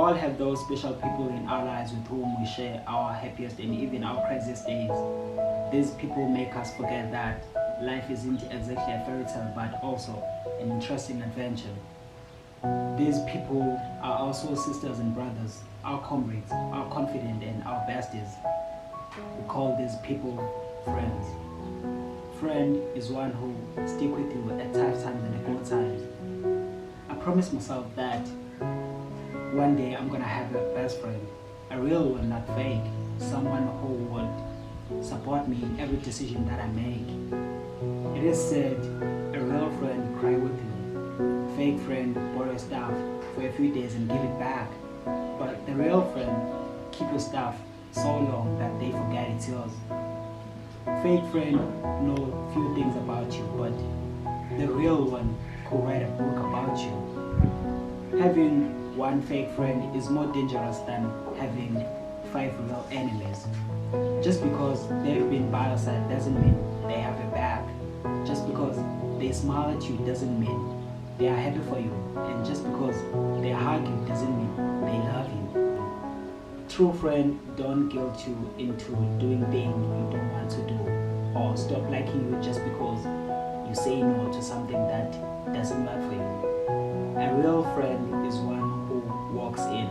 all have those special people in our lives with whom we share our happiest and even our craziest days. These people make us forget that life isn't exactly a fairy tale but also an interesting adventure. These people are also sisters and brothers, our comrades, our confidant and our besties. We call these people friends. Friend is one who stick with you at tough times and at good times. I promised myself that one day I'm gonna have a best friend, a real one, not fake, someone who would support me in every decision that I make. It is said, a real friend cry with you, a fake friend borrow stuff for a few days and give it back, but the real friend keep your stuff so long that they forget it's yours. Fake friend know few things about you, but the real one could write a book about you. Having one fake friend is more dangerous than having 5 real enemies. Just because they've been by your side doesn't mean they have your back. Just because they smile at you doesn't mean they are happy for you. And just because they hug you doesn't mean they love you. True friend don't guilt you into doing things you don't want to do, or stop liking you just because you say no to something that doesn't work for you. A real friend is one who walks in